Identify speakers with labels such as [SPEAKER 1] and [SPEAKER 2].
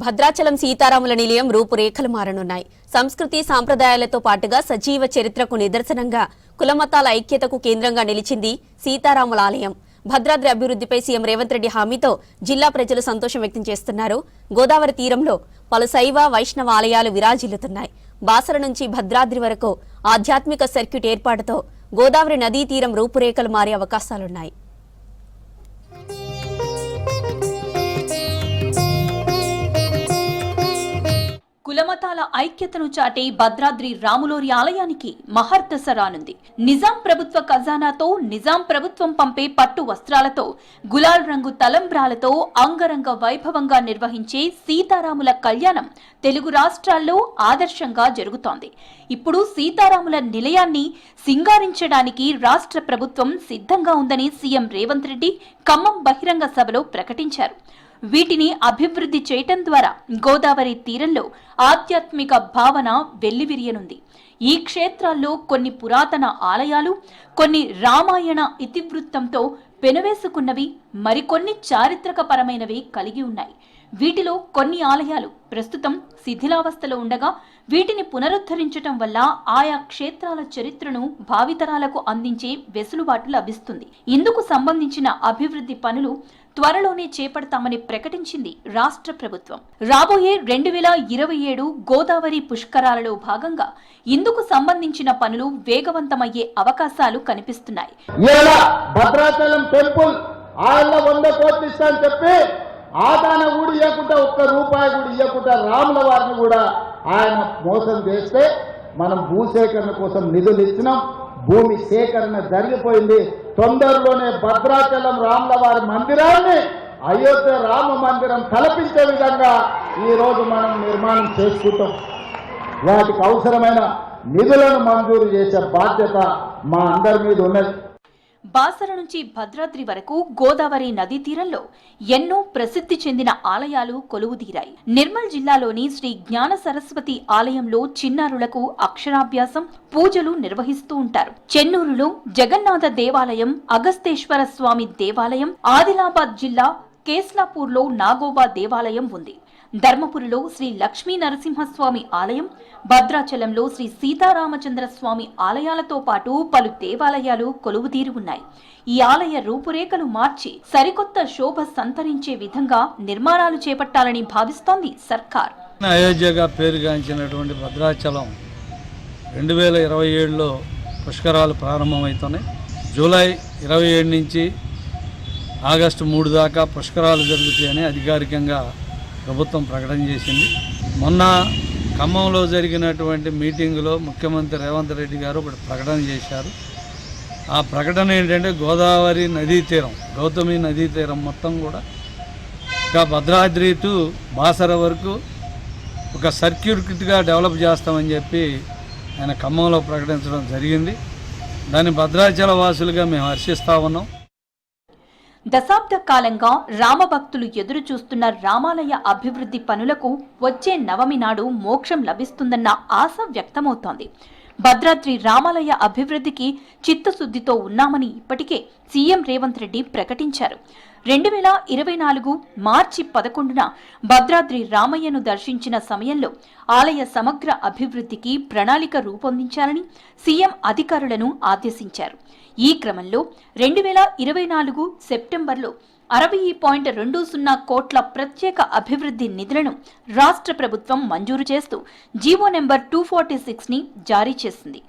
[SPEAKER 1] భద్రాచలం సీతారాముల నిలయం రూపురేఖలు మారనున్నాయి. సంస్కృతి సాంప్రదాయాలతో పాటుగా సజీవ చరిత్రకు నిదర్శనంగా కులమతాల ఐక్యతకు కేంద్రంగా నిలిచింది సీతారాముల ఆలయం. భద్రాద్రి అభివృద్ధిపై సీఎం రేవంత్ రెడ్డి హామీతో జిల్లా ప్రజలు సంతోషం వ్యక్తం చేస్తున్నారు. గోదావరి తీరంలో పలు శైవ వైష్ణవ ఆలయాలు విరాజిల్లుతున్నాయి. బాసర నుంచి భద్రాద్రి వరకు ఆధ్యాత్మిక సర్క్యూట్ ఏర్పాటుతో గోదావరి నదీ తీరం రూపురేఖలు మారే అవకాశాలున్నాయి.
[SPEAKER 2] కులమతాల ఐక్యతను చాటే భద్రాద్రి రాములోరి ఆలయానికి మహర్దశ రానుంది. నిజాం ప్రభుత్వ ఖజానాతో నిజాం ప్రభుత్వం పంపే పట్టు వస్త్రాలతో గులాల్ రంగు తలంబ్రాలతో అంగరంగ వైభవంగా నిర్వహించే సీతారాముల కళ్యాణం తెలుగు రాష్ట్రాల్లో ఆదర్శంగా జరుగుతోంది. ఇప్పుడు సీతారాముల నిలయాన్ని సింగారించడానికి రాష్ట్ర ప్రభుత్వం సిద్ధంగా ఉందని సీఎం రేవంత్ రెడ్డి ఖమ్మం బహిరంగ సభలో ప్రకటించారు. వీటిని అభివృద్ధి చేయటం ద్వారా గోదావరి తీరంలో ఆధ్యాత్మిక భావన వెల్లివిరియనుంది. ఈ క్షేత్రాల్లో కొన్ని పురాతన ఆలయాలు, కొన్ని రామాయణ ఇతివృత్తంతో పెనవేసుకున్నవి, మరికొన్ని చారిత్రకపరమైనవి కలిగి ఉన్నాయి. వీటిలో కొన్ని ఆలయాలు ప్రస్తుతం శిథిలావస్థలో ఉండగా వీటిని పునరుద్ధరించటం వల్ల ఆయా క్షేత్రాల చరిత్రను భావితరాలకు అందించే వెసులుబాటు లభిస్తుంది. ఇందుకు సంబంధించిన అభివృద్ధి పనులు త్వరలోనే చేపడతామని ప్రకటించింది రాష్ట్ర ప్రభుత్వం. రాబోయే 2027 గోదావరి పుష్కరాలలో భాగంగా ఇందుకు సంబంధించిన పనులు వేగవంతమయ్యే అవకాశాలు కనిపిస్తున్నాయి.
[SPEAKER 3] భద్రాచలం టెంపుల్ ఆయన 100 కోట్లు ఇస్తానని చెప్పి ఆదాన కూడా ఇవ్వకుండా ₹1 కూడా ఇవ్వకుండా రాముల వారిని కూడా ఆయన మోసం చేస్తే మనం భూసేకరణ కోసం నిధులు ఇచ్చినాం. భూమి సేకరణ జరిగిపోయింది. తొందరలోనే భద్రాచలం రాముల వారి మందిరాన్ని అయోధ్య రామ మందిరం కల్పించే విధంగా ఈరోజు మనం నిర్మాణం చేసుకుంటాం. వాటికి అవసరమైన నిధులను మంజూరు చేసే బాధ్యత మా అందరి మీద ఉన్నది.
[SPEAKER 2] బాసర నుంచి భద్రాద్రి వరకు గోదావరి నదీ తీరంలో ఎన్నో ప్రసిద్ధి చెందిన ఆలయాలు కొలువుదీరాయి. నిర్మల్ జిల్లాలోని శ్రీ జ్ఞాన సరస్వతి ఆలయంలో చిన్నారులకు అక్షరాభ్యాసం, పూజలు నిర్వహిస్తూ ఉంటారు. చెన్నూరులో జగన్నాథ దేవాలయం, అగస్తేశ్వర స్వామి దేవాలయం, ఆదిలాబాద్ జిల్లా కేస్లాపూర్లో నాగోబా దేవాలయం ఉంది. ధర్మపురిలో శ్రీ లక్ష్మీ నరసింహస్వామి ఆలయం, భద్రాచలంలో శ్రీ సీతారామచంద్ర స్వామి ఆలయాలతో పాటు పలు దేవాలయాలు కొలువుదీరి ఉన్నాయి. ఈ ఆలయ రూపురేఖలు మార్చి సరికొత్త శోభ సంతరించే విధంగా నిర్మాణాలు చేపట్టాలని భావిస్తోంది సర్కార్.
[SPEAKER 4] అయోధ్యగా పేరుగాంచినటువంటి భద్రాచలం 2027లో పుష్కరాలు ప్రారంభమవుతున్నాయి. జూలై 27 నుంచి ఆగస్టు 3 దాకా పుష్కరాలు జరుగుతాయని అధికారికంగా ప్రభుత్వం ప్రకటన చేసింది. మొన్న ఖమ్మంలో జరిగినటువంటి మీటింగులో ముఖ్యమంత్రి రేవంత్ రెడ్డి గారు ఒకటి ప్రకటన చేశారు. ఆ ప్రకటన ఏంటంటే గోదావరి నదీ తీరం, గౌతమి నదీ తీరం మొత్తం కూడా ఇంకా భద్రాద్రి టు బాసర వరకు ఒక సర్క్యూట్గా డెవలప్ చేస్తామని చెప్పి ఆయన ఖమ్మంలో ప్రకటించడం జరిగింది. దాన్ని భద్రాచల వాసులుగా మేము హర్షిస్తూ ఉన్నాం.
[SPEAKER 2] దశాబ్ద కాలంగా రామభక్తులు ఎదురు చూస్తున్న రామాలయ అభివృద్ధి పనులకు వచ్చే నవమి నాడు మోక్షం లభిస్తుందన్న ఆశ వ్యక్తమవుతోంది. భద్రాద్రి రామాలయ అభివృద్ధికి చిత్తశుద్ధితో ఉన్నామని ఇప్పటికే సీఎం రేవంత్ రెడ్డి ప్రకటించారు. 2024 మార్చి 11న భద్రాద్రి రామయ్యను దర్శించిన సమయంలో ఆలయ సమగ్ర అభివృద్ధికి ప్రణాళిక రూపొందించాలని సీఎం అధికారులను ఆదేశించారు. ఈ క్రమంలో 2024 సెప్టెంబర్లో 60.20 కోట్ల ప్రత్యేక అభివృద్ధి నిధులను రాష్ట్ర ప్రభుత్వం మంజూరు చేస్తూ జీవో నెంబర్ 246ని జారీ చేసింది.